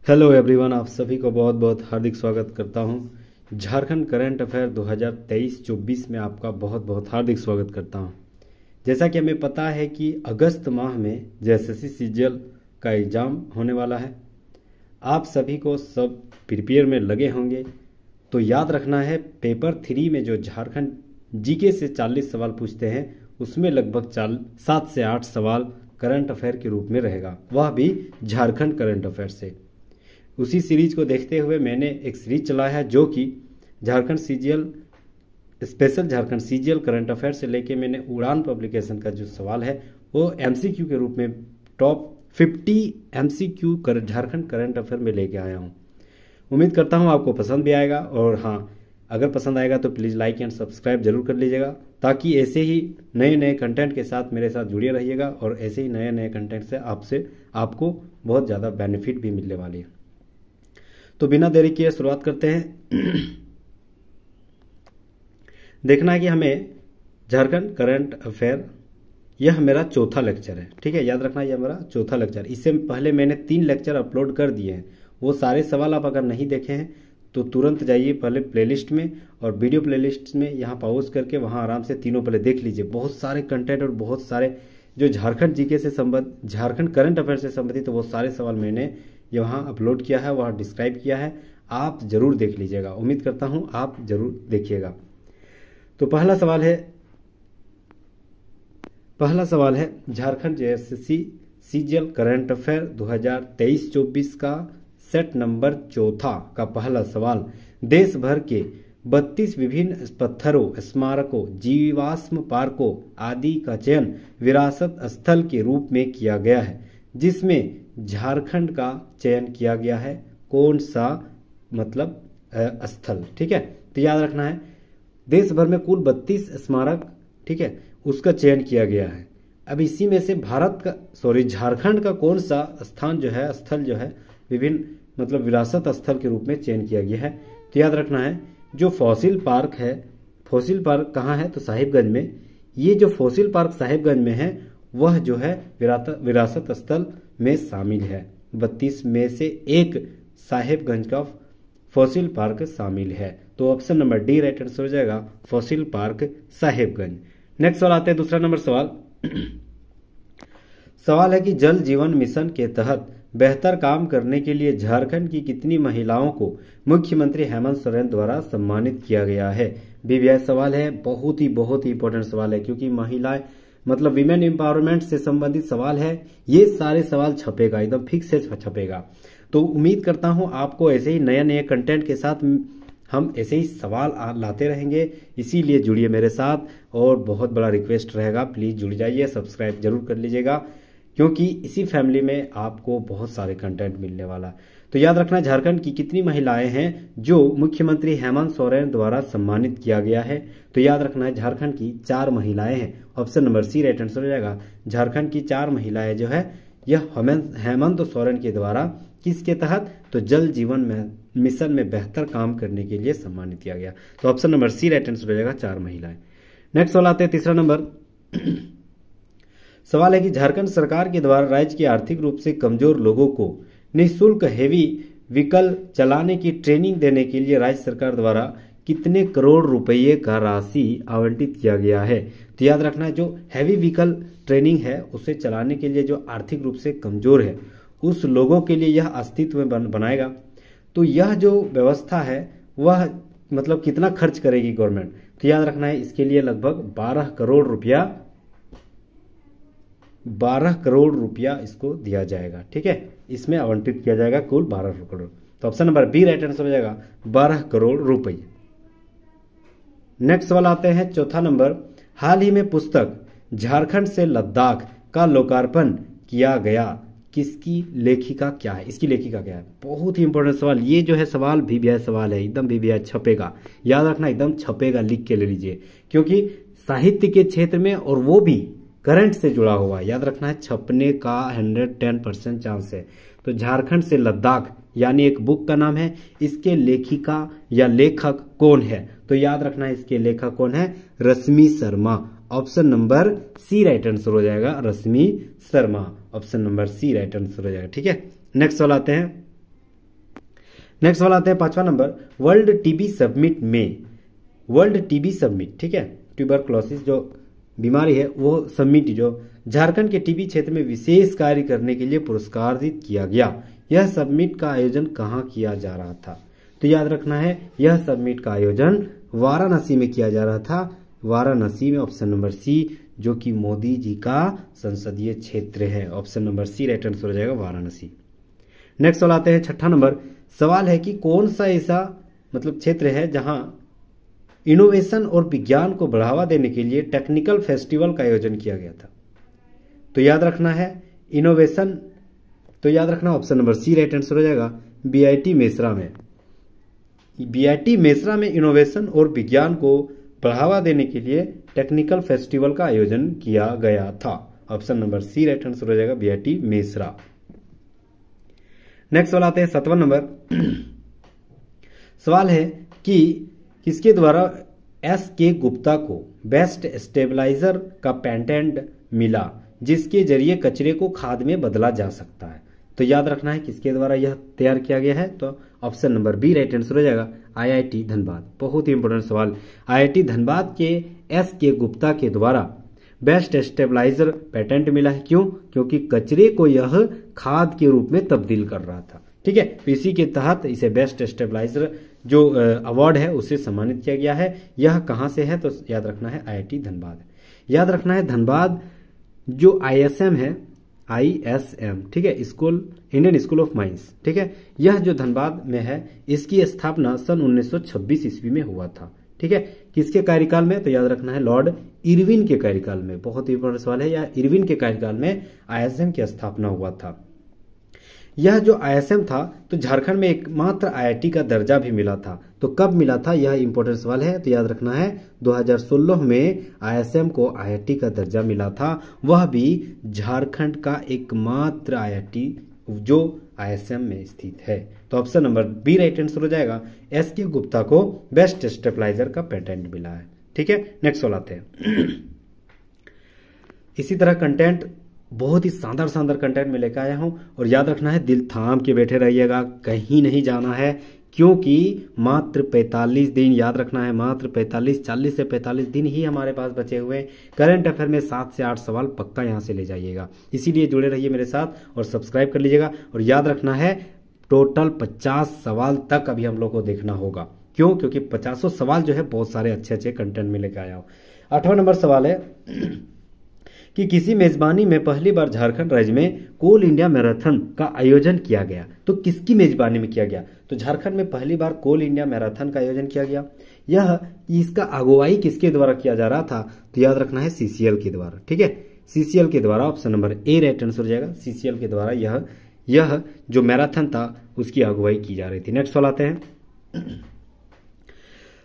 Hello everyone, आप सभी को बहुत बहुत हार्दिक स्वागत करता हूं। झारखंड करंट अफेयर 2023-24 में आपका बहुत बहुत हार्दिक स्वागत करता हूं। जैसा कि हमें पता है कि अगस्त माह में जेएसएससी सीजीएल का एग्ज़ाम होने वाला है। आप सभी को सब प्रिपेयर में लगे होंगे, तो याद रखना है पेपर 3 में जो झारखंड जीके से 40 सवाल पूछते हैं उसमें लगभग 7 से 8 सवाल करंट अफेयर के रूप में रहेगा, वह भी झारखंड करंट अफेयर से। उसी सीरीज को देखते हुए मैंने एक सीरीज चलाया है जो कि Jharkhand CGL special Jharkhand CGL current affair से लेके मैंने उड़ान पब्लिकेशन का जो सवाल है वो एमसीक्यू के रूप में top 50 MCQ Jharkhand current affair में लेके आया हूँ। उम्मीद करता हूँ आपको पसंद भी आएगा, और हाँ, अगर पसंद आएगा तो प्लीज़ लाइक एंड सब्सक्राइब जरूर कर लीजिएगा, ताकि ऐसे ही नए नए कंटेंट के साथ मेरे साथ जुड़े रहिएगा और ऐसे ही नए नए कंटेंट से आपको बहुत ज़्यादा बेनिफिट भी मिलने वाली है। तो बिना देरी किए शुरुआत करते हैं। देखना है कि हमें झारखंड करंट अफेयर, यह मेरा चौथा लेक्चर है, ठीक है, याद रखना यह मेरा चौथा लेक्चर। इससे पहले मैंने 3 लेक्चर अपलोड कर दिए हैं। वो सारे सवाल आप अगर नहीं देखे हैं तो तुरंत जाइए पहले प्लेलिस्ट में, और वीडियो प्लेलिस्ट में यहाँ पॉज करके वहाँ आराम से तीनों पहले देख लीजिए। बहुत सारे कंटेंट और बहुत सारे जो झारखंड जीके से संबंधित, झारखंड करंट अफेयर से संबंधित, तो वो सारे सवाल मैंने वहाँ अपलोड किया है, वहाँ डिस्क्राइब किया है। आप जरूर देख लीजिएगा, उम्मीद करता हूँ आप जरूर देखिएगा। तो पहला सवाल है Jharkhand JSSC CGL current affair 2023-24 का सेट नंबर 4 का पहला सवाल। देश भर के 32 विभिन्न पत्थरों, स्मारकों, जीवाश्म पार्कों आदि का चयन विरासत स्थल के रूप में किया गया है, जिसमें झारखंड का चयन किया गया है। कौन सा मतलब स्थल, ठीक है। तो याद रखना है देश भर में कुल 32 स्मारक, ठीक है, उसका चयन किया गया है। अब इसी में से झारखंड का कौन सा स्थान जो है, स्थल जो है, विभिन्न मतलब विरासत स्थल के रूप में चयन किया गया है। तो याद रखना है जो फॉसिल पार्क है, फॉसिल पार्क कहाँ है तो साहिबगंज में। ये जो फॉसिल पार्क साहिबगंज में है वह जो है विरासत स्थल में शामिल है। 32 में से एक साहिबगंज का फॉसिल पार्क शामिल है। तो option number D right answer हो जाएगा, फॉसिल पार्क साहिबगंज। नेक्स्ट सवाल आते हैं, दूसरा नंबर सवाल। सवाल है कि जल जीवन मिशन के तहत बेहतर काम करने के लिए झारखंड की कितनी महिलाओं को मुख्यमंत्री हेमंत सोरेन द्वारा सम्मानित किया गया है। बीबीआई सवाल है, बहुत ही इंपॉर्टेंट सवाल है, क्योंकि महिलाएं मतलब विमेन एम्पावरमेंट से संबंधित सवाल है। ये सारे सवाल छपेगा, एकदम फिक्स से छपेगा। तो उम्मीद करता हूं आपको ऐसे ही नए नए कंटेंट के साथ हम ऐसे ही सवाल लाते रहेंगे, इसीलिए जुड़िए मेरे साथ। और बहुत बड़ा रिक्वेस्ट रहेगा, प्लीज जुड़ जाइए, सब्सक्राइब जरूर कर लीजिएगा, क्योंकि इसी फैमिली में आपको बहुत सारे कंटेंट मिलने वाला। तो याद रखना झारखंड की कितनी महिलाएं हैं जो मुख्यमंत्री हेमंत सोरेन द्वारा सम्मानित किया गया है। तो याद रखना है झारखंड की 4 महिलाएं हैं। Option number C right answer हो जाएगा। झारखंड की 4 महिलाएं जो है यह हेमंत सोरेन के द्वारा किसके तहत, तो जल जीवन मिशन में बेहतर काम करने के लिए सम्मानित किया गया। तो option number C right answer हो जाएगा, 4 महिलाएं। नेक्स्ट सवाल आते हैं, तीसरा नंबर। सवाल है कि झारखंड सरकार के द्वारा राज्य के आर्थिक रूप से कमजोर लोगों को निःशुल्क हेवी व्हीकल चलाने की ट्रेनिंग देने के लिए राज्य सरकार द्वारा कितने करोड़ रुपए का राशि आवंटित किया गया है। तो याद रखना है जो हैवी व्हीकल ट्रेनिंग है उसे चलाने के लिए जो आर्थिक रूप से कमजोर है उस लोगों के लिए यह अस्तित्व में बनाएगा। तो यह जो व्यवस्था है वह मतलब कितना खर्च करेगी गवर्नमेंट। तो याद रखना है इसके लिए लगभग 12 करोड़ रुपया इसको दिया जाएगा, ठीक है, इसमें आवंटित किया जाएगा कुल 12 करोड़। तो option number B right answer हो जाएगा, 12 करोड़ रुपए। नेक्स्ट सवाल आते हैं, चौथा नंबर। हाल ही में पुस्तक झारखंड से लद्दाख का लोकार्पण किया गया, किसकी लेखिका क्या है, इसकी लेखिका क्या है। बहुत ही इंपॉर्टेंट सवाल, ये जो है सवाल बीबीआई सवाल है, एकदम बीबीआई छपेगा, याद रखना एकदम छपेगा, लिख के ले लीजिए, क्योंकि साहित्य के क्षेत्र में और वो भी करंट से जुड़ा हुआ है। याद रखना है छपने का 110% चांस है। तो झारखंड से लद्दाख यानी एक बुक का नाम है, इसके लेखिका या लेखक कौन है। तो याद रखना है इसके लेखक कौन है, Rashmi Sharma. Option number C right answer हो जाएगा, Rashmi Sharma. Option number C right answer हो जाएगा, ठीक है। नेक्स्ट सवाल आते हैं, नेक्स्ट सवाल आते हैं 5वां नंबर, वर्ल्ड टीबी समिट में, वर्ल्ड टीबी समिट, ठीक है, ट्यूबरक्लोसिस जो बीमारी है वो समिट जो झारखंड के टीबी क्षेत्र में विशेष कार्य करने के लिए पुरस्कारित किया गया, यह समिट का आयोजन कहाँ किया जा रहा था? तो याद रखना है यह समिट का आयोजन वाराणसी में किया जा रहा था, वाराणसी में, ऑप्शन नंबर सी, जो कि मोदी जी का संसदीय क्षेत्र है। Option number C right answer हो जाएगा, वाराणसी। नेक्स्ट सवाल आते हैं 6ठा नंबर, सवाल है कि कौन सा ऐसा मतलब क्षेत्र है जहां इनोवेशन और विज्ञान को बढ़ावा देने के लिए टेक्निकल फेस्टिवल का आयोजन किया गया था? तो याद रखना है इनोवेशन, तो याद रखना option number C right answer हो जाएगा, बीआईटी मेसरा में, बीआईटी मेसरा में इनोवेशन और विज्ञान को बढ़ावा देने के लिए टेक्निकल फेस्टिवल का आयोजन किया गया था। Option number C right answer हो जाएगा, बीआईटी मेसरा। नेक्स्ट सवाल आते हैं 7वां नंबर, सवाल है कि किसके द्वारा एस.के. गुप्ता को बेस्ट स्टेबलाइजर का पेटेंट मिला जिसके जरिए कचरे को खाद में बदला जा सकता है? तो याद रखना है किसके द्वारा यह तैयार किया गया है, तो option number B right answer हो जाएगा, आईआईटी धनबाद। बहुत ही इंपॉर्टेंट सवाल, आईआईटी धनबाद के एस.के. गुप्ता के द्वारा बेस्ट स्टेबलाइजर पेटेंट मिला है। क्यों? क्योंकि कचरे को यह खाद के रूप में तब्दील कर रहा था, ठीक है। तो इसी के तहत इसे बेस्ट स्टेबलाइजर जो अवार्ड है उससे सम्मानित किया गया है। यह कहां से है? तो याद रखना है आईआईटी धनबाद। याद रखना है धनबाद जो आईएसएम है, आईएसएम, ठीक है, school, Indian school of mines, ठीक है, यह जो धनबाद में है इसकी स्थापना सन 1926 ईस्वी में हुआ था, ठीक है। किसके कार्यकाल में? तो याद रखना है लॉर्ड इरविन के कार्यकाल में। बहुत ही इंपॉर्टेंट सवाल है, या इरविन के कार्यकाल में आईएसएम की स्थापना हुआ था। यह जो आईएसएम था तो झारखंड में एकमात्र आईआईटी का दर्जा भी मिला था। तो कब मिला था, यह इंपॉर्टेंट सवाल है। तो याद रखना है 2016 में आईएसएम को आईआईटी का दर्जा मिला था, वह भी झारखंड का एकमात्र आईआईटी जो आईएसएम में स्थित है। तो option number B right answer हो जाएगा, एस.के. गुप्ता को बेस्ट स्टेबलाइजर का पेटेंट मिला है, ठीक है। नेक्स्ट सवाल आते हैं इसी तरह कंटेंट, बहुत ही शानदार शानदार कंटेंट में लेकर आया हूं, और याद रखना है दिल थाम के बैठे रहिएगा, कहीं नहीं जाना है, क्योंकि मात्र 45 दिन, याद रखना है मात्र 40 से 45 दिन ही हमारे पास बचे हुए हैं। करंट अफेयर में 7 से 8 सवाल पक्का यहां से ले जाइएगा, इसीलिए जुड़े रहिए मेरे साथ और सब्सक्राइब कर लीजिएगा। और याद रखना है टोटल 50 सवाल तक अभी हम लोग को देखना होगा। क्यों? क्योंकि 50 सवाल जो है बहुत सारे अच्छे अच्छे कंटेंट में लेकर आया हूं। 8वां नंबर सवाल है कि किसी मेजबानी में पहली बार झारखंड राज्य में कोल इंडिया मैराथन का आयोजन किया गया। तो किसकी मेजबानी में किया गया? तो झारखंड में पहली बार कोल इंडिया मैराथन का आयोजन किया गया। यह इसका अगुवाई किसके द्वारा किया जा रहा था? तो याद रखना है सीसीएल के द्वारा, ठीक है, सीसीएल के द्वारा। Option number A right answer हो जाएगा, सीसीएल के द्वारा यह जो मैराथन था उसकी अगुवाई की जा रही थी। नेक्स्ट सवाल आते हैं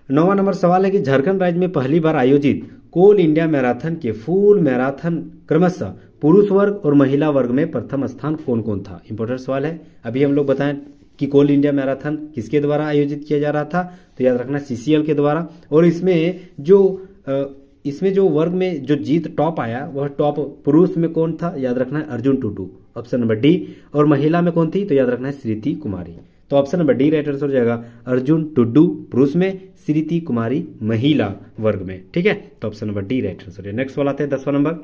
9वां नंबर सवाल है कि झारखंड राज्य में पहली बार आयोजित कोल इंडिया मैराथन के फुल मैराथन क्रमशः पुरुष वर्ग और महिला वर्ग में प्रथम स्थान कौन कौन था? इंपॉर्टेंट सवाल है। अभी हम लोग बताएं कि कोल इंडिया मैराथन किसके द्वारा आयोजित किया जा रहा था? तो याद रखना सीसीएल के द्वारा। और इसमें जो वर्ग में जो जीत टॉप आया वह टॉप पुरुष में कौन था? याद रखना है Arjun Tudu, option number D. और महिला में कौन थी? तो याद रखना है स्मृति कुमारी। तो option number D right answer हो जाएगा, अर्जुन टुडू पुरुष में, स्मृति कुमारी महिला वर्ग में, ठीक है। तो option number D right answer है। नेक्स्ट सवाल आते हैं 10वां नंबर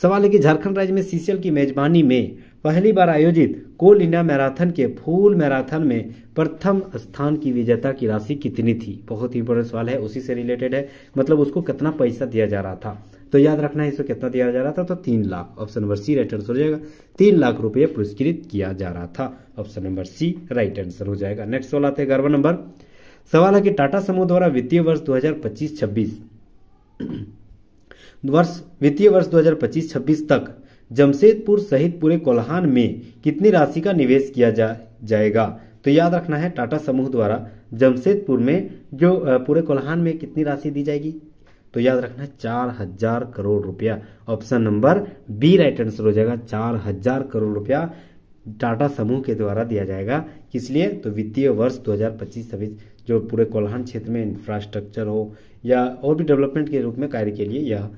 सवाल है कि झारखंड राज्य में सीसीएल की मेजबानी में पहली बार आयोजित कोल इंडिया मैराथन के फुल मैराथन में प्रथम स्थान की विजेता की राशि कितनी थी? बहुत ही इंपॉर्टेंट सवाल है, उसी से रिलेटेड है, मतलब उसको कितना पैसा दिया जा रहा था। तो याद रखना है इसको कितना दिया जा रहा था? तो 3 lakh. Option number C right answer हो जाएगा, 3 लाख रुपये पुरस्कृत किया जा रहा था। Option number C right answer हो जाएगा। नेक्स्ट सवाल आते हैं 11वां नंबर सवाल है कि टाटा समूह द्वारा वित्तीय वर्ष 2025-26 तक जमशेदपुर सहित पूरे कोल्हान में कितनी राशि का निवेश किया जाएगा? तो याद रखना है टाटा समूह द्वारा जमशेदपुर में जो पूरे कोल्हान में कितनी राशि दी जाएगी? तो याद रखना है 4000 करोड़ रुपया। Option number B right answer हो जाएगा, 4000 करोड़ रुपया टाटा समूह के द्वारा दिया जाएगा। किस लिए? तो वित्तीय वर्ष 2025-26 जो पूरे कोल्हान क्षेत्र में इंफ्रास्ट्रक्चर हो या और भी डेवलपमेंट के रूप में कार्य के लिए यह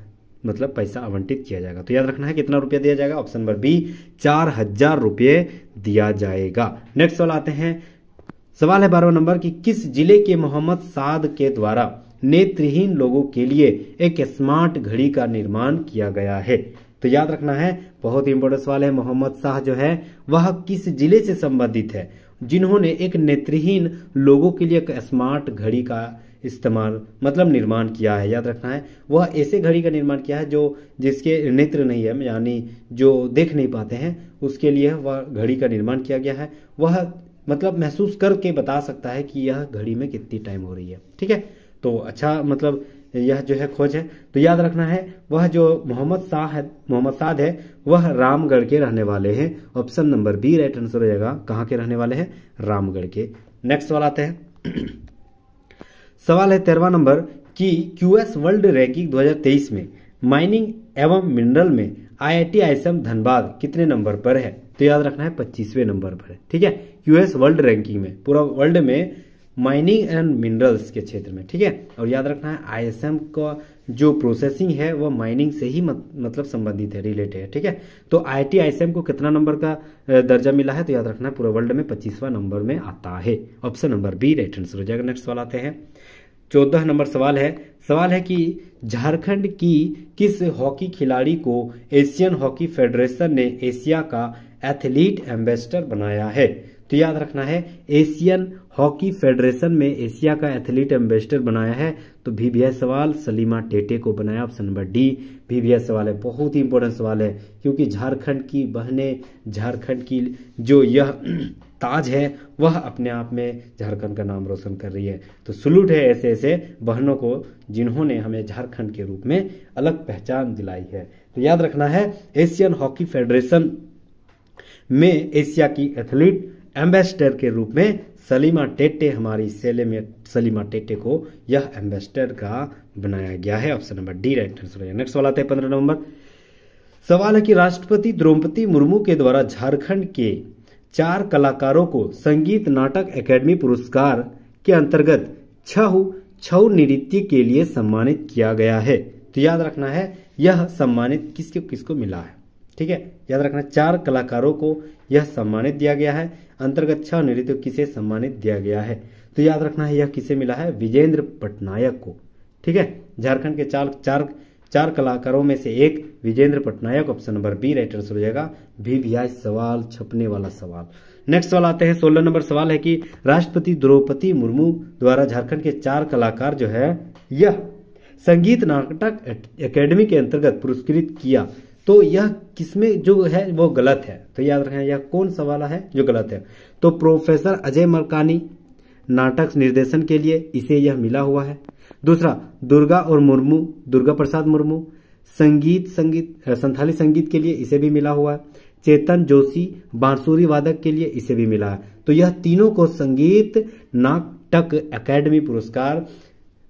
मतलब पैसा आवंटित किया जाएगा। तो याद रखना है कितना रुपया दिया जाएगा? ऑप्शन नंबर बी 4000 रुपये दिया जाएगा। नेक्स्ट सवाल आते हैं सवाल है 12वां नंबर कि किस जिले के मोहम्मद साद के द्वारा नेत्रहीन लोगों के लिए एक स्मार्ट घड़ी का निर्माण किया गया है। तो याद रखना है, बहुत ही इंपॉर्टेंट सवाल है। मोहम्मद शाह जो है वह किस जिले से संबंधित है जिन्होंने एक नेत्रहीन लोगों के लिए एक स्मार्ट घड़ी का इस्तेमाल मतलब निर्माण किया है। याद रखना है, वह ऐसे घड़ी का निर्माण किया है जो जिसके नेत्र नहीं है, यानी जो देख नहीं पाते हैं, उसके लिए वह घड़ी का निर्माण किया गया है। वह मतलब महसूस करके बता सकता है कि यह घड़ी में कितनी टाइम हो रही है। ठीक है, तो अच्छा मतलब यह जो है खोज है। तो याद रखना है, वह जो मोहम्मद साद है वह रामगढ़ के रहने वाले हैं। Option number B right answer हो जाएगा। कहाँ के रहने वाले हैं? रामगढ़ के। नेक्स्ट सवाल आते हैं। सवाल है 13वां नंबर कि क्यूएस वर्ल्ड रैंकिंग 2023 में माइनिंग एवं मिनरल में IIT ISM धनबाद कितने नंबर पर है? तो याद रखना है 25वें नंबर पर है। ठीक है, क्यूएस वर्ल्ड रैंकिंग में पूरा वर्ल्ड में माइनिंग एंड मिनरल्स के क्षेत्र में। ठीक है, और याद रखना है ISM का जो प्रोसेसिंग है वह माइनिंग से ही मतलब संबंधित है, रिलेटेड है। ठीक है, तो IIT ISM को कितना नंबर का दर्जा मिला है? तो याद रखना है पूरा वर्ल्ड में 25वां नंबर में आता है। Option number B right answer हो जाएगा। नेक्स्ट सवाल आते हैं। 14 नंबर सवाल है कि झारखंड की किस हॉकी खिलाड़ी को एशियन हॉकी फेडरेशन ने एशिया का एथलीट एम्बेसडर बनाया है? तो याद रखना है, एशियन हॉकी फेडरेशन में एशिया का एथलीट एम्बेसडर बनाया है। तो VVI सवाल सलीमा टेटे को बनाया। ऑप्शन नंबर डी VVI सवाल है। बहुत ही इंपॉर्टेंट सवाल है क्योंकि झारखंड की बहनें, झारखंड की जो यह ताज है वह अपने आप में झारखंड का नाम रोशन कर रही है। तो सलूट है ऐसे ऐसे बहनों को जिन्होंने हमें झारखंड के रूप में अलग पहचान दिलाई है। तो याद रखना है, एशियन हॉकी फेडरेशन में एशिया की एथलीट एम्बेसडर के रूप में सलीमा टेटे, हमारी सेले में सलीमा टेटे को यह एम्बेसडर का बनाया गया है। Option number D right answer है। नेक्स्ट सवाल आता है 15 नंबर। सवाल है कि राष्ट्रपति द्रौपदी मुर्मू के द्वारा झारखंड के 4 कलाकारों को संगीत नाटक अकादमी पुरस्कार के अंतर्गत छऊ नृत्य के लिए सम्मानित किया गया है। तो याद रखना है, यह सम्मानित किसको मिला है? ठीक है, याद रखना 4 कलाकारों को यह सम्मानित दिया गया है। अंतर्गत 6 नृत्य किसे सम्मानित दिया गया है? तो याद रखना है, यह किसे मिला है? विजेंद्र पटनायक को। ठीक है, झारखंड के चार कलाकारों में से एक Vijendra Patnaik. Option number B right answer हो जाएगा। VVI सवाल, छपने वाला सवाल। नेक्स्ट सवाल आते हैं। 16 नंबर सवाल है कि राष्ट्रपति द्रौपदी मुर्मू द्वारा झारखंड के 4 कलाकार जो है यह संगीत नाटक अकादमी के अंतर्गत पुरस्कृत किया। तो यह किसमें जो है वो गलत है? तो याद रखना, यह कौन सवाल है जो गलत है? तो प्रोफेसर अजय मरकानी नाटक निर्देशन के लिए इसे यह मिला हुआ है। दूसरा, दुर्गा प्रसाद मुर्मू संथाली संगीत के लिए इसे भी मिला हुआ है। चेतन जोशी बांसुरी वादक के लिए इसे भी मिला है। तो यह तीनों को संगीत नाटक अकादमी पुरस्कार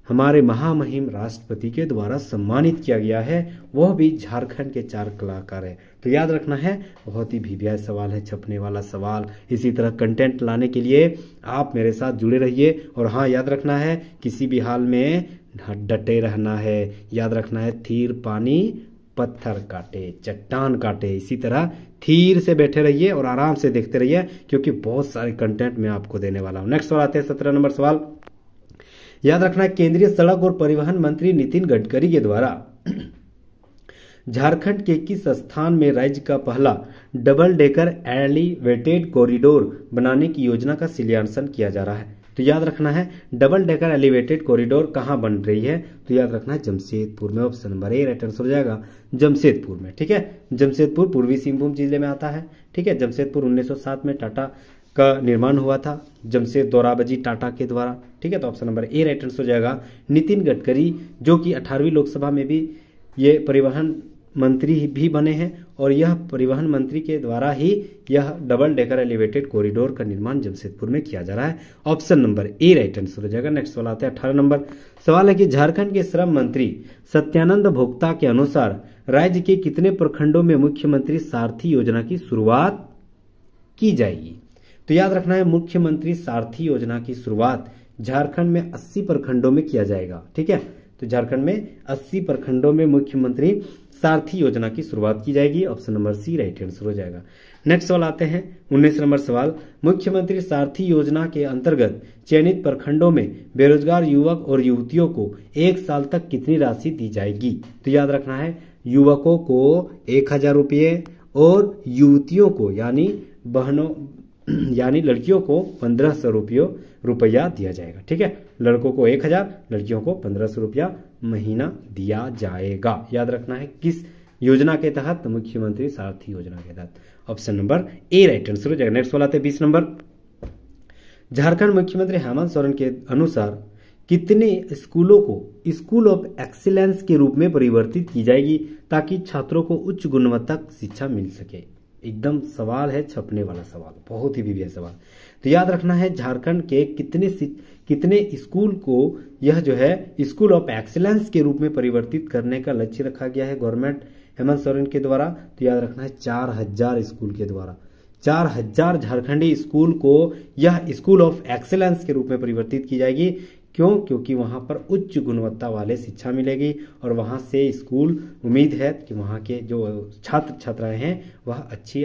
हमारे महामहिम राष्ट्रपति के द्वारा सम्मानित किया गया है, वह भी झारखंड के 4 कलाकार है। तो याद रखना है, बहुत ही VVI सवाल है, छपने वाला सवाल। इसी तरह कंटेंट लाने के लिए आप मेरे साथ जुड़े रहिए। और हाँ, याद रखना है, किसी भी हाल में डटे रहना है। याद रखना है, थीर पानी पत्थर काटे, चट्टान काटे। इसी तरह थीर से बैठे रहिए और आराम से देखते रहिए क्योंकि बहुत सारे कंटेंट मैं आपको देने वाला हूँ। नेक्स्ट सवाल आते हैं 17 नंबर सवाल। याद रखना है, केंद्रीय सड़क और परिवहन मंत्री नितिन गडकरी के द्वारा झारखंड के किस स्थान में राज्य का पहला डबल डेकर एलिवेटेड कॉरिडोर बनाने की योजना का शिलान्यासन किया जा रहा है? तो याद रखना है, डबल डेकर एलिवेटेड कॉरिडोर कहां बन रही है? तो याद रखना है, जमशेदपुर में। Option number A right answer हो जाएगा, जमशेदपुर में। ठीक है, जमशेदपुर पूर्वी सिंहभूम जिले में आता है। ठीक है, जमशेदपुर 1907 में टाटा का निर्माण हुआ था, जमशेद दोराबजी टाटा के द्वारा। ठीक है, तो option number A right answer हो जाएगा। नितिन गडकरी जो कि 18वीं लोकसभा में भी ये परिवहन मंत्री भी बने हैं और यह परिवहन मंत्री के द्वारा ही यह डबल डेकर एलिवेटेड कॉरिडोर का निर्माण जमशेदपुर में किया जा रहा है। Option number A right answer हो जाएगा। नेक्स्ट सवाल आता है 18 नंबर सवाल है कि झारखंड के श्रम मंत्री सत्यानंद भोक्ता के अनुसार राज्य के कितने प्रखंडों में मुख्यमंत्री सारथी योजना की शुरुआत की जाएगी? तो याद रखना है, मुख्यमंत्री सारथी योजना की शुरुआत झारखंड में 80 प्रखंडों में किया जाएगा। ठीक है, तो झारखंड में 80 प्रखंडों में मुख्यमंत्री सारथी योजना की शुरुआत की जाएगी। Option number C right answer हो जाएगा। नेक्स्ट सवाल आते हैं 19 नंबर सवाल, मुख्यमंत्री सारथी योजना के अंतर्गत चयनित प्रखंडों में बेरोजगार युवक और युवतियों को 1 साल तक कितनी राशि दी जाएगी? तो याद रखना है, युवकों को 1000 रुपये और युवतियों को यानी बहनों यानी लड़कियों को 1500 रुपया दिया जाएगा। ठीक है, लड़कों को 1000, लड़कियों को 1500 रुपया महीना दिया जाएगा। याद रखना है किस योजना के तहत? मुख्यमंत्री सारथी योजना के तहत। Option number A right answer हो जाएगा। नेक्स्ट सवाल आते हैं 20 नंबर, झारखंड मुख्यमंत्री हेमंत सोरेन के अनुसार कितने स्कूलों को स्कूल ऑफ एक्सीलेंस के रूप में परिवर्तित की जाएगी ताकि छात्रों को उच्च गुणवत्ता शिक्षा मिल सके? एकदम सवाल है छपने वाला सवाल, बहुत ही विभिन्न सवाल। तो याद रखना है झारखंड के कितने स्कूल को यह जो है स्कूल ऑफ एक्सीलेंस के रूप में परिवर्तित करने का लक्ष्य रखा गया है गवर्नमेंट हेमंत सोरेन के द्वारा। तो याद रखना है 4000 स्कूल के द्वारा 4000 झारखंडी स्कूल को यह स्कूल ऑफ एक्सीलेंस के रूप में परिवर्तित की जाएगी। क्यों? क्योंकि वहां पर उच्च गुणवत्ता वाले शिक्षा मिलेगी और वहां से स्कूल उम्मीद है कि वहां के जो छात्र छात्राएं हैं वह अच्छी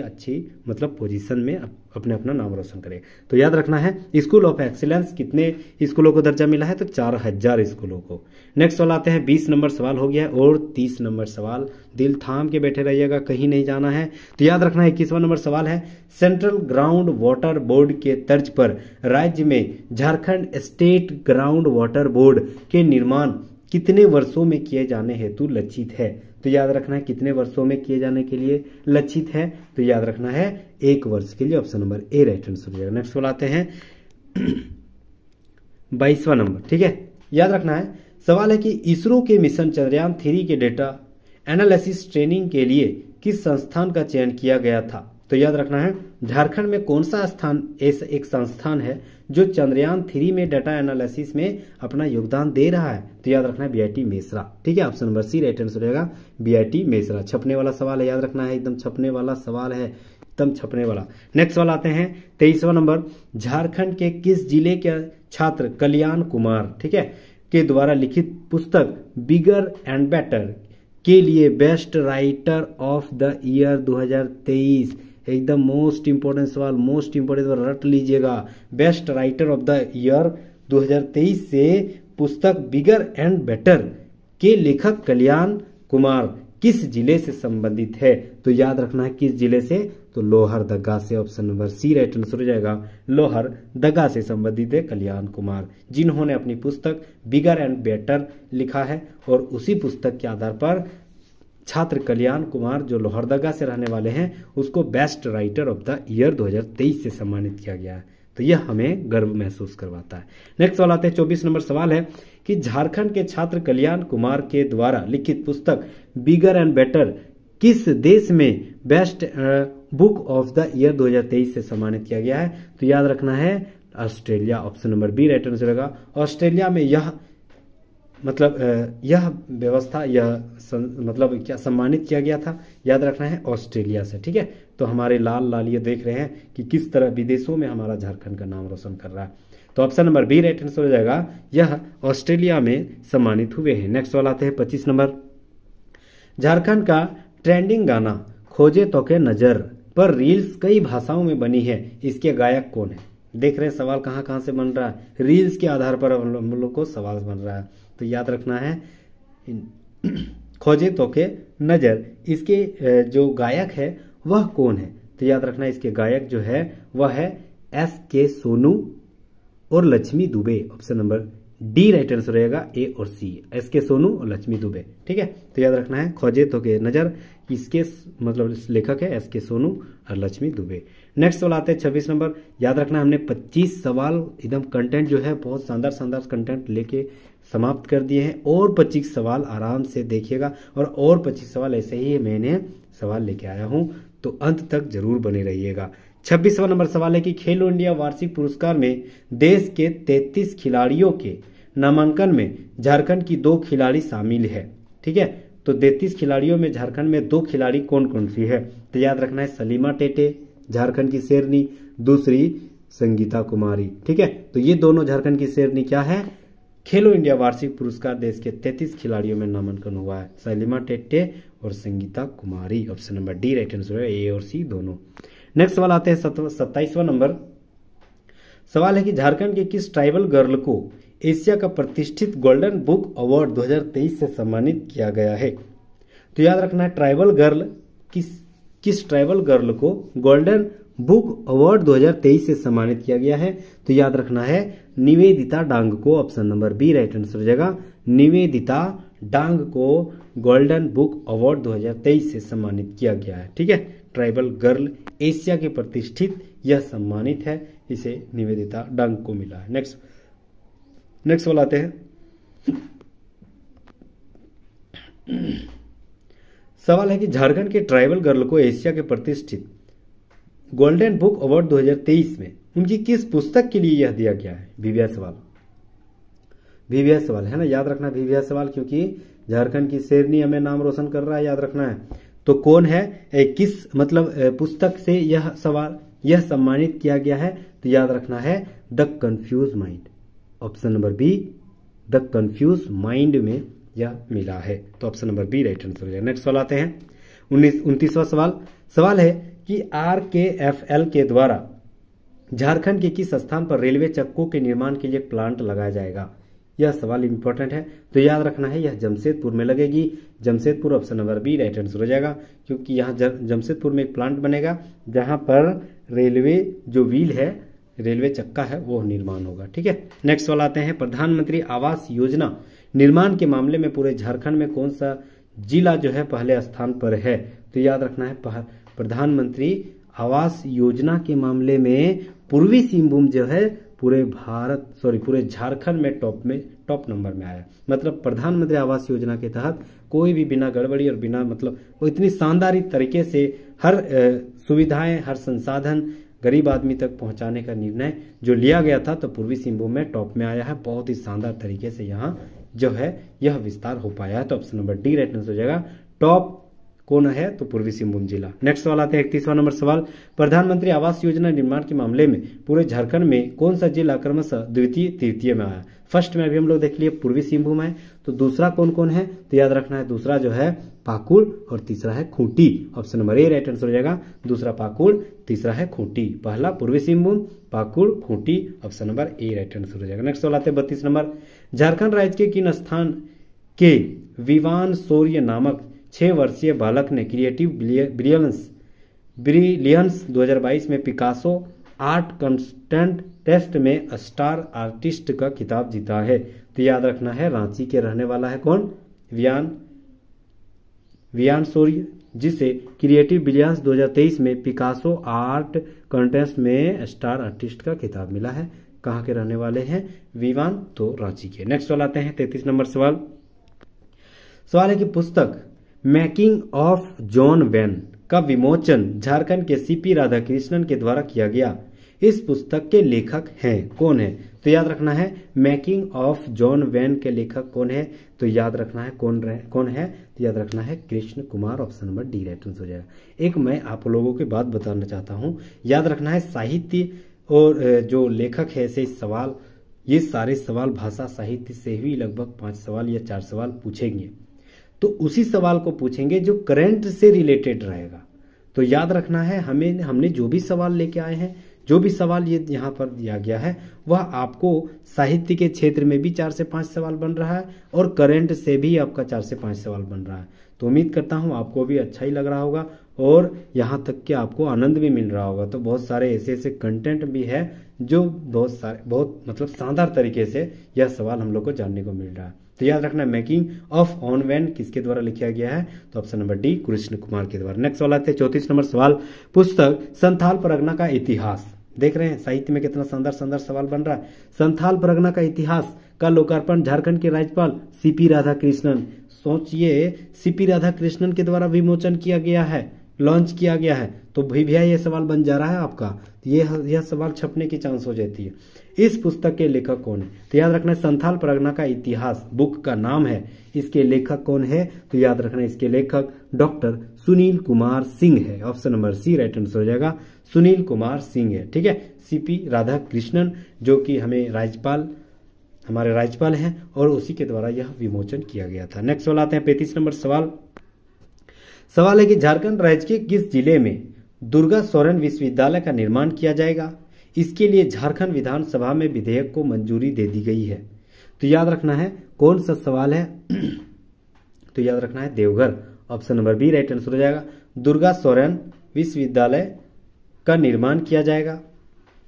मतलब पोजीशन में अपने अपना नाम रोशन करें। तो याद रखना है स्कूल ऑफ एक्सीलेंस कितने स्कूलों को दर्जा मिला है? तो 4000 स्कूलों को। नेक्स्ट सवाल आते हैं 20 नंबर सवाल हो गया और 30 नंबर सवाल, दिल थाम के बैठे रहिएगा, कहीं नहीं जाना है। तो याद रखना है 21वां नंबर सवाल है, सेंट्रल ग्राउंड वाटर बोर्ड के तर्ज पर राज्य में Jharkhand state ground water board के निर्माण कितने वर्षों में किए जाने हेतु लक्षित है? तो याद रखना है कितने वर्षों में किए जाने के लिए लक्षित है? तो याद रखना है 1 वर्ष के लिए। Option number A right answer हो जाएगा। नेक्स्ट सवाल आते हैं 22वां नंबर। ठीक है, याद रखना है सवाल है कि इसरो के मिशन चंद्रयान 3 के डेटा एनालिसिस ट्रेनिंग के लिए किस संस्थान का चयन किया गया था? तो याद रखना है झारखंड में कौन सा स्थान ऐसा एक संस्थान है जो चंद्रयान 3 में डाटा एनालिसिस में अपना योगदान दे रहा है? तो याद रखना है बीआईटी मेसरा। ठीक है, option number C right answer रहेगा, बीआईटी मेसरा। छपने वाला सवाल है, याद रखना है एकदम छपने वाला सवाल है, एकदम छपने वाला। नेक्स्ट सवाल आते हैं 23वां नंबर, झारखंड के किस जिले के छात्र कल्याण कुमार, ठीक है, के द्वारा लिखित पुस्तक बिगर एंड बेटर के लिए best writer of the year 2023, एकदम मोस्ट इंपोर्टेंट सवाल रट लीजिएगा। Best writer of the year 2023 से पुस्तक बिगर एंड बेटर के लेखक कल्याण कुमार किस जिले से संबंधित है? तो याद रखना है किस जिले से? तो लोहरदगा से। Option number C right answer हो जाएगा, लोहरदगा से संबंधित है कल्याण कुमार, जिन्होंने अपनी पुस्तक बिगर एंड बेटर लिखा है और उसी पुस्तक के आधार पर छात्र कल्याण कुमार जो लोहरदगा से रहने वाले हैं उसको best writer of the year 2023 से सम्मानित किया गया है। तो यह हमें गर्व महसूस करवाता है। नेक्स्ट सवाल आते हैं 24 नंबर सवाल है कि झारखंड के छात्र कल्याण कुमार के द्वारा लिखित पुस्तक बिगर एंड बेटर किस देश में best book of the year 2023 से सम्मानित किया गया है? तो याद रखना है Australia. Option number B right answer होगा। ऑस्ट्रेलिया में यह व्यवस्था क्या सम्मानित किया गया था? याद रखना है ऑस्ट्रेलिया से। ठीक है, तो हमारे लाल ये देख रहे हैं कि किस तरह विदेशों में हमारा झारखंड का नाम रोशन कर रहा है। तो option number B right answer हो जाएगा, यह ऑस्ट्रेलिया में सम्मानित हुए हैं। नेक्स्ट सवाल आते हैं 25 नंबर, झारखंड का ट्रेंडिंग गाना खोजे तो के नजर पर रील्स कई भाषाओं में बनी है, इसके गायक कौन है? देख रहे हैं सवाल कहां से बन रहा है, रील्स के आधार पर हम लोग को सवाल बन रहा है। तो याद रखना है खोजे तो के नजर, इसके जो गायक है वह कौन है? तो याद रखना है इसके गायक जो है वह है SK सोनू और Lakshmi Dubey. Option number D right answer रहेगा, ए और सी, SK सोनू और लक्ष्मी दुबे। ठीक है, तो याद रखना है खोजे तो के नजर, इसके लेखक है SK सोनू और लक्ष्मी दुबे। नेक्स्ट सवाल आते हैं 26 नंबर। याद रखना हमने 25 सवाल एकदम कंटेंट जो है बहुत शानदार कंटेंट लेके समाप्त कर दिए हैं और 25 सवाल आराम से देखिएगा और 25 सवाल ऐसे ही मैंने सवाल लेके आया हूं, तो अंत तक जरूर बने रहिएगा। 26वां नंबर सवाल है कि खेलो इंडिया वार्षिक पुरस्कार में देश के 33 खिलाड़ियों के नामांकन में झारखंड की 2 खिलाड़ी शामिल है। ठीक है, तो 33 खिलाड़ियों में झारखंड में 2 खिलाड़ी कौन कौन सी है? तो याद रखना है सलीमा टेटे झारखंड की शेरनी, दूसरी संगीता कुमारी। ठीक है, तो ये दोनों झारखंड की शेरनी क्या है? खेलो इंडिया वार्षिक पुरस्कार देश के 33 खिलाड़ियों में नामांकन हुआ है, सलीमा टेट्टे और Sangita Kumari. Option number D right answer है, ए और सी दोनों। नेक्स्ट सवाल आते हैं 27वां नंबर। सवाल है कि झारखंड के किस ट्राइबल गर्ल को एशिया का प्रतिष्ठित गोल्डन बुक अवार्ड 2023 से सम्मानित किया गया है? तो याद रखना है ट्राइबल गर्ल किस ट्राइबल गर्ल को गोल्डन बुक अवार्ड 2023 से सम्मानित किया गया है? तो याद रखना है निवेदिता डांग को। Option number B right answer हो जाएगा, निवेदिता डांग को गोल्डन बुक अवार्ड 2023 से सम्मानित किया गया है। ठीक है, ट्राइबल गर्ल एशिया के प्रतिष्ठित यह सम्मानित है, इसे निवेदिता डांग को मिला है। नेक्स्ट वाला आते हैं। सवाल है कि झारखंड के ट्राइबल गर्ल को एशिया के प्रतिष्ठित गोल्डन बुक अवार्ड 2023 में उनकी किस पुस्तक के लिए यह दिया गया है? वीवीआई सवाल है ना, याद रखना वीवीआई सवाल, क्योंकि झारखंड की शेरनी हमें नाम रोशन कर रहा है, याद रखना है। तो कौन है, किस मतलब पुस्तक से यह सम्मानित किया गया है? तो याद रखना है the confuse mind. Option number B the confuse mind में यह मिला है, तो option number B right answer हो जाएगा। नेक्स्ट सवाल आते हैं 29वां सवाल है कि RKFL के द्वारा झारखंड के किस स्थान पर रेलवे चक्कों के निर्माण के लिए प्लांट लगाया जाएगा? यह सवाल इंपॉर्टेंट है, तो याद रखना है यह जमशेदपुर में लगेगी। Jamshedpur option number B right answer हो जाएगा, क्योंकि यहाँ जमशेदपुर में एक प्लांट बनेगा जहां पर रेलवे जो व्हील है, रेलवे चक्का है, वो निर्माण होगा। ठीक है, नेक्स्ट वाला आते हैं। प्रधानमंत्री आवास योजना निर्माण के मामले में पूरे झारखंड में कौन सा जिला जो है पहले स्थान पर है? तो याद रखना है प्रधानमंत्री आवास योजना के मामले में पूर्वी सिंहभूम जो है पूरे झारखंड में टॉप नंबर में आया। मतलब प्रधानमंत्री आवास योजना के तहत कोई भी बिना गड़बड़ी और बिना मतलब वो इतनी शानदार तरीके से हर सुविधाएं, हर संसाधन गरीब आदमी तक पहुंचाने का निर्णय जो लिया गया था, तो पूर्वी सिंहभूम में टॉप में आया है। बहुत ही शानदार तरीके से यहाँ जो है यह विस्तार हो पाया है, तो option number D right answer हो जाएगा। टॉप कौन है? तो पूर्वी सिंहभूम जिला। नेक्स्ट सवाल आते हैं 31वां नंबर सवाल। प्रधानमंत्री आवास योजना निर्माण के मामले में पूरे झारखंड में कौन सा जिला क्रमशः द्वितीय तृतीय में आया? फर्स्ट में अभी हम लोग देख लिए पूर्वी सिंहभूम है, तो दूसरा कौन कौन है? तो याद रखना है दूसरा जो है पाकुड़ और तीसरा है Khunti. Option number A right answer हो जाएगा, दूसरा पाकुड़, तीसरा है खूंटी। पहला पूर्वी Singhbhum, Pakur, Khunti, option number A right answer हो जाएगा। नेक्स्ट सवाल आते हैं 32 नंबर। झारखंड राज्य के किन स्थान के विवान शौर्य नामक 6 वर्षीय बालक ने क्रिएटिव ब्रिलियंस 2022 में पिकासो आर्ट कंटेस्ट टेस्ट में स्टार आर्टिस्ट का खिताब जीता है? तो याद रखना है रांची के रहने वाला है कौन? वियान शौर्य, जिसे क्रिएटिव ब्रिलियंस 2023 में पिकासो आर्ट कंटेस्ट में स्टार आर्टिस्ट का खिताब मिला है। कहाँ के रहने वाले हैं? विवान, तो रांची के। नेक्स्ट सवाल आते हैं 33 नंबर सवाल है कि पुस्तक मेकिंग ऑफ जॉन वेन का विमोचन झारखंड के सीपी राधाकृष्णन के द्वारा किया गया। इस पुस्तक के लेखक हैं कौन है? तो याद रखना है मेकिंग ऑफ जॉन वेन के लेखक कौन है? तो याद रखना है कौन है? तो याद रखना है Krishna Kumar. Option number D right answer हो जाएगा। एक मैं आप लोगों की बात बताना चाहता हूँ, याद रखना है साहित्य और जो लेखक है ऐसे सवाल, ये सारे सवाल भाषा साहित्य से ही लगभग 5 सवाल या 4 सवाल पूछेंगे, तो उसी सवाल को पूछेंगे जो करंट से रिलेटेड रहेगा। तो याद रखना है हमने जो भी सवाल लेके आए हैं, जो भी सवाल ये यहाँ पर दिया गया है, वह आपको साहित्य के क्षेत्र में भी 4 से 5 सवाल बन रहा है और करंट से भी आपका 4 से 5 सवाल बन रहा है। तो उम्मीद करता हूँ आपको भी अच्छा ही लग रहा होगा और यहाँ तक कि आपको आनंद भी मिल रहा होगा। तो बहुत सारे ऐसे कंटेंट भी है जो बहुत मतलब शानदार तरीके से यह सवाल हम लोग को जानने को मिल रहा है। तो याद रखना मेकिंग ऑफ ऑन वैन किसके द्वारा लिखा गया है? तो option number D Krishna Kumar के द्वारा। नेक्स्ट सवाल आते हैं 34 नंबर सवाल। पुस्तक संथाल परगना का इतिहास, देख रहे हैं साहित्य में कितना शानदार सवाल बन रहा है। संथाल परगना का इतिहास का लोकार्पण झारखंड के राज्यपाल सीपी राधाकृष्णन, सोचिए सीपी राधाकृष्णन के द्वारा विमोचन किया गया है, लॉन्च किया गया है। तो भैया ये सवाल बन जा रहा है आपका, यह सवाल छपने की चांस हो जाती है। इस पुस्तक के लेखक कौन है? तो याद रखना है संथाल परगना का इतिहास बुक का नाम है। इसके लेखक कौन है? तो याद रखना इसके लेखक डॉक्टर सुनील कुमार सिंह है। Option number C right answer हो जाएगा, सुनील कुमार सिंह है। ठीक है, सीपी राधाकृष्णन जो कि हमें राज्यपाल हमारे राज्यपाल हैं और उसी के द्वारा यह विमोचन किया गया था। नेक्स्ट वाला आते हैं 35 नंबर सवाल। सवाल है कि झारखंड राज्य के किस जिले में दुर्गा सोरेन विश्वविद्यालय का निर्माण किया जाएगा? इसके लिए झारखंड विधानसभा में विधेयक को मंजूरी दे दी गई है। तो याद रखना है कौन सा सवाल है तो याद रखना है Deoghar, option number B right answer हो जाएगा। दुर्गा सोरेन विश्वविद्यालय का निर्माण किया जाएगा,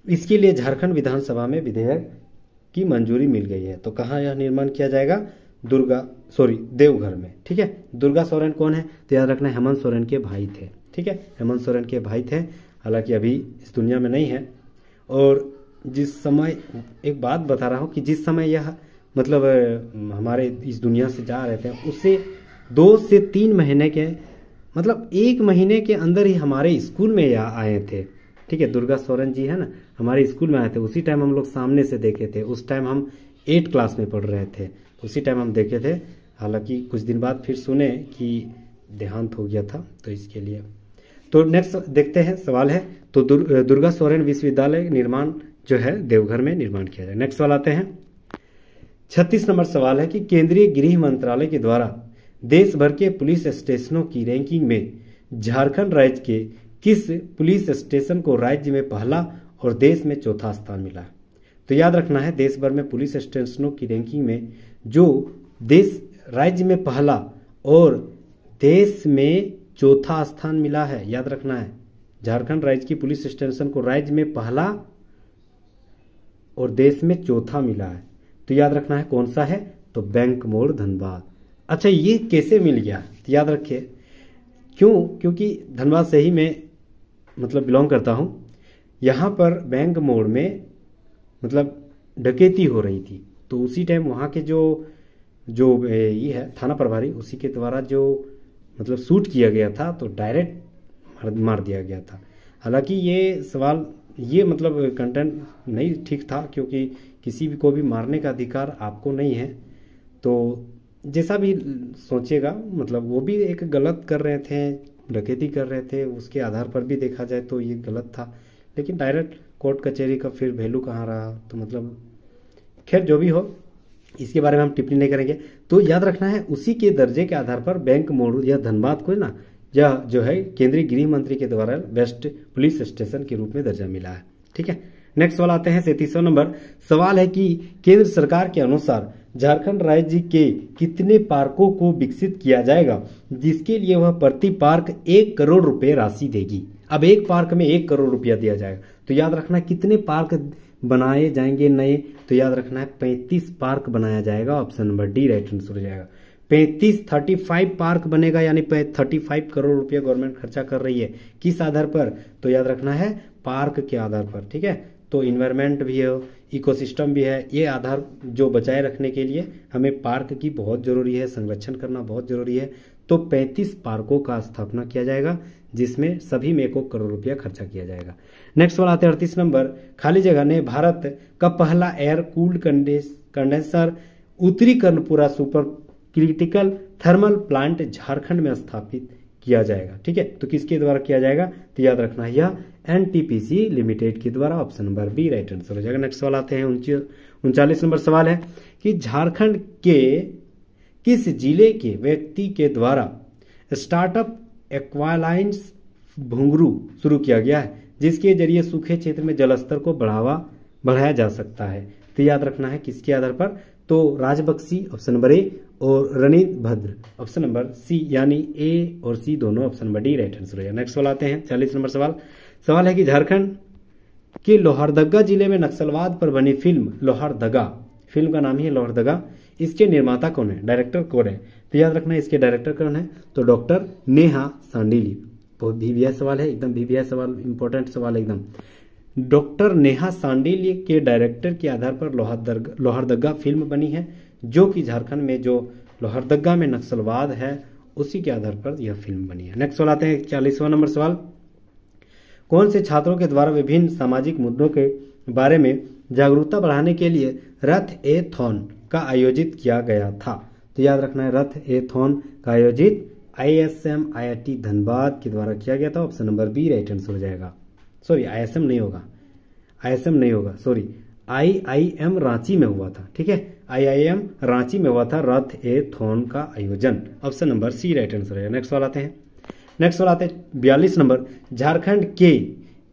इसके लिए झारखंड विधानसभा में विधेयक की मंजूरी मिल गई है। तो कहाँ यह निर्माण किया जाएगा? देवघर में। ठीक है, दुर्गा सोरेन कौन है? तो याद रखना है हेमंत सोरेन के भाई थे। ठीक है, हेमंत सोरेन के भाई थे, हालांकि अभी इस दुनिया में नहीं है। और जिस समय एक बात बता रहा हूँ कि जिस समय यह मतलब हमारे इस दुनिया से जा रहे थे उससे 2 से 3 महीने के मतलब 1 महीने के अंदर ही हमारे स्कूल में यह आए थे। ठीक है, दुर्गा सोरेन जी है ना, हमारे स्कूल में आए थे। उसी टाइम हम लोग सामने से देखे थे, उस टाइम हम 8 क्लास में पढ़ रहे थे, उसी टाइम हम देखे थे। हालांकि कुछ दिन बाद फिर सुने कि देहांत हो गया था, तो इसके लिए। तो नेक्स्ट देखते हैं सवाल है, तो दुर्गा सोरेन विश्वविद्यालय निर्माण जो है देवघर में निर्माण किया जाए। नेक्स्ट सवाल आते हैं 36 नंबर सवाल है कि केंद्रीय गृह मंत्रालय के द्वारा देश भर के पुलिस स्टेशनों की रैंकिंग में झारखंड राज्य के किस पुलिस स्टेशन को राज्य में पहला और देश में चौथा स्थान मिला? तो याद रखना है देश भर में पुलिस स्टेशनों की रैंकिंग में जो राज्य में पहला और देश में चौथा स्थान मिला है, याद रखना है झारखंड राज्य की पुलिस स्टेशन को राज्य में पहला और देश में चौथा मिला है। तो याद रखना है कौन सा है? तो बैंक मोड़ धनबाद। अच्छा, ये कैसे मिल गया? तो याद रखिए क्योंकि धनबाद से ही मैं मतलब बिलोंग करता हूं। यहाँ पर बैंक मोड़ में मतलब डकैती हो रही थी, तो उसी टाइम वहाँ के जो ये है थाना प्रभारी, उसी के द्वारा जो मतलब शूट किया गया था, तो डायरेक्ट मार दिया गया था। हालांकि ये सवाल ये मतलब कंटेंट नहीं ठीक था, क्योंकि किसी भी को भी मारने का अधिकार आपको नहीं है। तो जैसा भी सोचेगा, मतलब वो भी एक गलत कर रहे थे, डकैती कर रहे थे, उसके आधार पर भी देखा जाए तो ये गलत था। लेकिन डायरेक्ट कोर्ट कचहरी का फिर वैल्यू कहाँ रहा? तो मतलब खैर जो भी हो, इसके बारे में हम टिप्पणी नहीं करेंगे। तो याद रखना है उसी के दर्जे के आधार पर बैंक मोड़ या धनबाद को ना यह जो है केंद्रीय गृह मंत्री के द्वारा बेस्ट पुलिस स्टेशन के रूप में दर्जा मिला है। ठीक है, नेक्स्ट सवाल आते हैं 37वां नंबर सवाल है कि केंद्र सरकार के अनुसार झारखंड राज्य के कितने पार्कों को विकसित किया जाएगा, जिसके लिए वह प्रति पार्क 1 करोड़ रुपए राशि देगी। अब एक पार्क में 1 करोड़ रुपया दिया जाएगा। तो याद रखना कितने पार्क बनाए जाएंगे नए? तो याद रखना है 35 पार्क बनाया जाएगा, option number D right answer हो जाएगा। 35 पार्क बनेगा, यानी 35 करोड़ रुपया गवर्नमेंट खर्चा कर रही है। किस आधार पर? तो याद रखना है पार्क के आधार पर। ठीक है, तो इन्वायरमेंट भी है, इकोसिस्टम भी है, ये आधार जो बचाए रखने के लिए हमें पार्क की बहुत जरूरी है, संरक्षण करना बहुत जरूरी है। तो 35 पार्कों का स्थापना किया जाएगा, जिसमें सभी में 1 करोड़ रुपया खर्चा किया जाएगा। नेक्स्ट सवाल आते हैं 38 नंबर, खाली जगह ने भारत का पहला एयर कूल्ड कंडेंसर उत्तरी Karanpura super critical thermal plant Jharkhand में स्थापित किया जाएगा। ठीक है, तो किसके द्वारा किया जाएगा? तो याद रखना है यह एनटीपीसी लिमिटेड के द्वारा, option number B right answer हो जाएगा। नेक्स्ट सवाल आते हैं 39 नंबर सवाल है कि झारखंड के किस जिले के व्यक्ति के द्वारा स्टार्टअप एक्वालाइंस भुंगरू शुरू किया गया है, जिसके जरिए सूखे क्षेत्र में जलस्तर को बढ़ाया जा सकता है? तो याद रखना है किसके आधार पर? तो राजबक्सी, ऑप्शन नंबर ए, और रणीत भद्र, ऑप्शन नंबर सी, यानी ए और सी दोनों, option number D right answer हो जाएगा। नेक्स्ट सवाल आते हैं 40 नंबर सवाल है कि झारखंड के लोहरदगा जिले में नक्सलवाद पर बनी फिल्म लोहरदगा, फिल्म का नाम ही है लोहरदगा, इसके निर्माता कौन है, डायरेक्टर कौन है? तो याद रखना है इसके डायरेक्टर कौन है? तो डॉक्टर नेहा सांडिल्य। बहुत VVI सवाल है, एकदम VVI सवाल, इंपॉर्टेंट सवाल एकदम। डॉक्टर नेहा सांडिल्य के डायरेक्टर के आधार पर लोहरदगा फिल्म बनी है, जो कि झारखंड में जो लोहरदगा में नक्सलवाद है उसी के आधार पर यह फिल्म बनी है। नेक्स्ट सवाल आते हैं 40वां नंबर सवाल, कौन से छात्रों के द्वारा विभिन्न सामाजिक मुद्दों के बारे में जागरूकता बढ़ाने के लिए रथ ए थॉन का आयोजित किया गया था? तो याद रखना है रथ ए थॉन का आयोजित ISM IIT धनबाद के द्वारा किया गया था, option number B right answer हो जाएगा। सॉरी ISM नहीं होगा, सॉरी IIM रांची में हुआ था। ठीक है, IIM रांची में हुआ था रथ ए थॉन का आयोजन। Option number C right answer है। नेक्स्ट सवाल आते हैं 42 नंबर, झारखंड के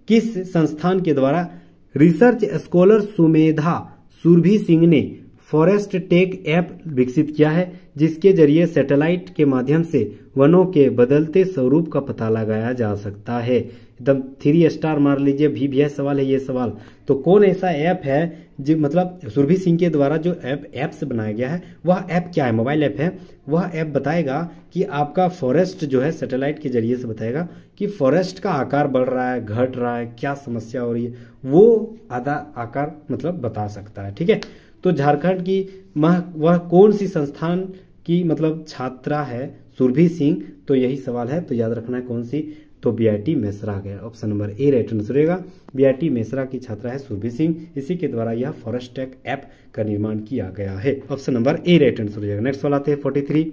किस संस्थान के द्वारा रिसर्च स्कॉलर सुमेधा सुरभि सिंह ने फॉरेस्ट टेक ऐप विकसित किया है, जिसके जरिए सैटेलाइट के माध्यम से वनों के बदलते स्वरूप का पता लगाया जा सकता है। एकदम 3 स्टार मार लीजिए, भी सवाल है ये सवाल। तो कौन ऐसा ऐप है जो मतलब सुरभि सिंह के द्वारा जो ऐप से बनाया गया है, वह ऐप क्या है? मोबाइल ऐप है। वह ऐप बताएगा कि आपका फॉरेस्ट जो है सैटेलाइट के जरिए से बताएगा कि फॉरेस्ट का आकार बढ़ रहा है, घट रहा है, क्या समस्या हो रही है, वो आधा आकार मतलब बता सकता है। ठीक है, तो झारखंड की वह कौन सी संस्थान की मतलब छात्रा है सुरभि सिंह, तो यही सवाल है। तो याद रखना है कौन सी, तो BIT मेसरा गया। Option number A right answer रहेगा। BIT मेसरा की छात्रा है सुरभि सिंह, इसी के द्वारा यह फॉरेस्ट टेक ऐप का निर्माण किया गया है। Option number A right answer रहेगा। नेक्स्ट सवाल आते हैं 43,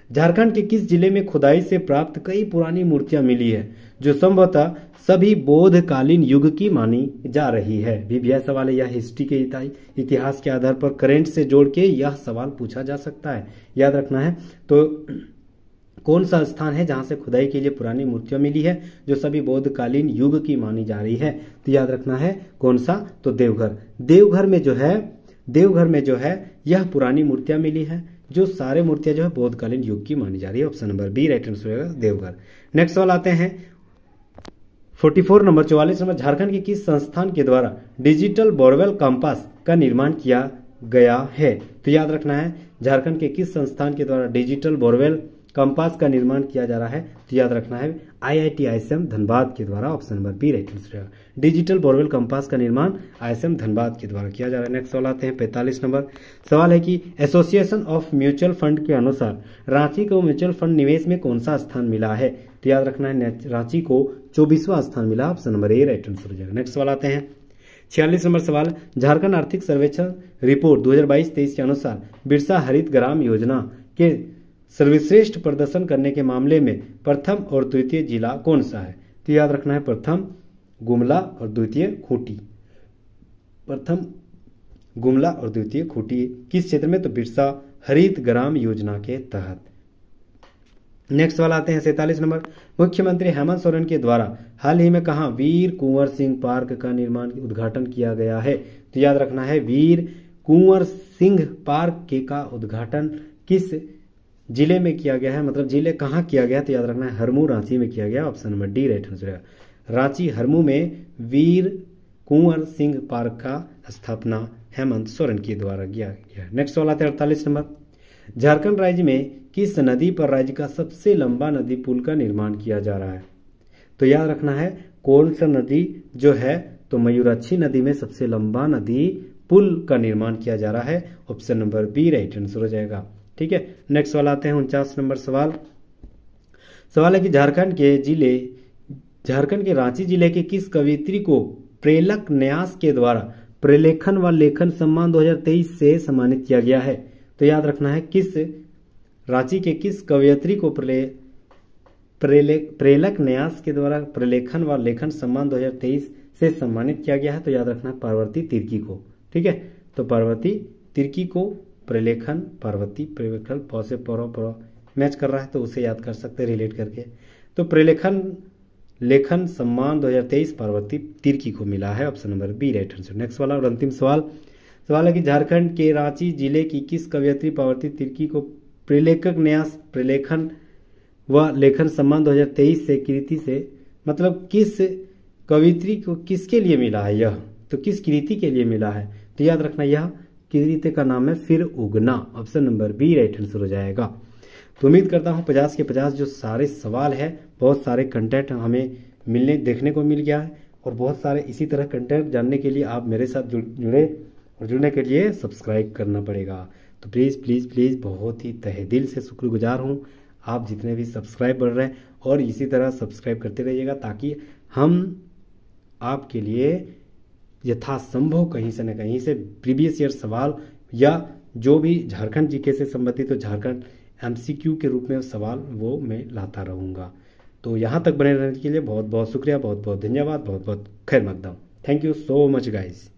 झारखंड के किस जिले में खुदाई से प्राप्त कई पुरानी मूर्तियां मिली है, जो संभवतः सभी बौद्धकालीन युग की मानी जा रही है? भी सवाल है, यह हिस्ट्री के इतिहास के आधार पर करंट से जोड़ के यह सवाल पूछा जा सकता है, याद रखना है। तो कौन सा स्थान है जहां से खुदाई के लिए पुरानी मूर्तियां मिली है, जो सभी बौद्धकालीन युग की मानी जा रही है? तो याद रखना है कौन सा, तो देवघर। देवघर में जो है यह पुरानी मूर्तियां मिली है, जो सारे मूर्तियां जो है बौद्धकालीन युग की मानी जा रही है। Option number B right answer होगा, देवघर। नेक्स्ट सवाल आते हैं 44 नंबर 44 नंबर, झारखंड के किस संस्थान के द्वारा डिजिटल बोरवेल कंपास का निर्माण किया गया है? तो याद रखना है झारखंड के किस संस्थान के द्वारा डिजिटल बोरवेल कंपास का निर्माण किया जा रहा है? तो याद रखना है IIT ISM धनबाद के द्वारा। Option number B right answer है। डिजिटल बोरवेल कंपास का निर्माण ISM धनबाद के द्वारा किया जा रहा है। नेक्स्ट सवाल आते हैं 45 नंबर, सवाल है कि एसोसिएशन ऑफ म्यूचुअल फंड के अनुसार रांची को म्यूचुअल फंड निवेश में कौन सा स्थान मिला है? तो याद रखना है रांची को 24वां स्थान मिला। Option number A right answer हो जाएगा। नेक्स्ट सवाल आते हैं 46 नंबर सवाल, झारखंड आर्थिक सर्वेक्षण रिपोर्ट 2022-23 के अनुसार बिरसा हरित ग्राम योजना के सर्वश्रेष्ठ प्रदर्शन करने के मामले में प्रथम और द्वितीय जिला कौन सा है? तो याद रखना है प्रथम गुमला और द्वितीय खूंटी। प्रथम गुमला और द्वितीय खूंटी किस क्षेत्र में? तो बिरसा हरित ग्राम योजना के तहत। नेक्स्ट सवाल आते हैं 47 नंबर, मुख्यमंत्री हेमंत सोरेन के द्वारा हाल ही में कहां वीर कुंवर सिंह पार्क का निर्माण उद्घाटन किया गया है? तो याद रखना है वीर कुंवर सिंह पार्क के का उद्घाटन किस जिले में किया गया है, मतलब जिले कहाँ किया गया? तो याद रखना है हरमू रांची में किया गया। Option number D right answer है। रांची हरमू में वीर कुंवर सिंह पार्क का स्थापना हेमंत सोरेन के द्वारा किया गया। नेक्स्ट सवाल आता है 48 नंबर, झारखंड राज्य में किस नदी पर राज्य का सबसे लंबा नदी पुल का निर्माण किया जा रहा है? तो याद रखना है कौन सा नदी जो है, तो मयूराक्षी नदी में सबसे लंबा नदी पुल का निर्माण किया जा रहा है। Option number B right answer हो जाएगा। ठीक है, नेक्स्ट सवाल आते हैं 49 नंबर सवाल है कि झारखंड के रांची जिले के किस कवयित्री को प्रेलक न्यास के द्वारा प्रलेखन व लेखन सम्मान 2023 से सम्मानित किया गया है? तो याद रखना है किस रांची के किस कवयित्री को प्रेलक न्यास के द्वारा प्रलेखन व लेखन सम्मान 2023 से सम्मानित किया गया है? तो याद रखना है पार्वती तिर्की को। ठीक है, तो पार्वती तिर्की को प्रलेखन पार्वती प्रलेखन प से परो मैच कर रहा है, तो उसे याद कर सकते हैं रिलेट करके। तो प्रलेखन लेखन सम्मान 2023 पार्वती तिर्की को मिला है। Option number B right answer. Next वाला और अंतिम सवाल है कि झारखंड के रांची जिले की किस कवयित्री पार्वती तिर्की को प्रलेखक न्यास प्रलेखन व लेखन सम्मान 2023 से कृति से मतलब किस कवयित्री को किसके लिए मिला है यह? तो किस कृति के लिए मिला है? तो याद रखना यह कृति का नाम है फिर Ugna. Option number B right answer हो जाएगा। तो उम्मीद करता हूं 50 के 50 जो सारे सवाल है, बहुत सारे कंटेंट हमें देखने को मिल गया है, और बहुत सारे इसी तरह कंटेंट जानने के लिए आप मेरे साथ जुड़े, और जुड़ने के लिए सब्सक्राइब करना पड़ेगा। तो प्लीज़ प्लीज़ प्लीज़ बहुत ही तहे दिल से शुक्रगुजार हूँ आप जितने भी सब्सक्राइब कर रहे हैं, और इसी तरह सब्सक्राइब करते रहिएगा ताकि हम आपके लिए यथासंभव कहीं से न कहीं से प्रीवियस ईयर सवाल या जो भी झारखंड जीके से संबंधित तो झारखंड MCQ के रूप में सवाल वो मैं लाता रहूँगा। तो यहाँ तक बने रहने के लिए बहुत बहुत शुक्रिया, बहुत बहुत धन्यवाद, बहुत बहुत खैर मकदम। Thank you so much guys.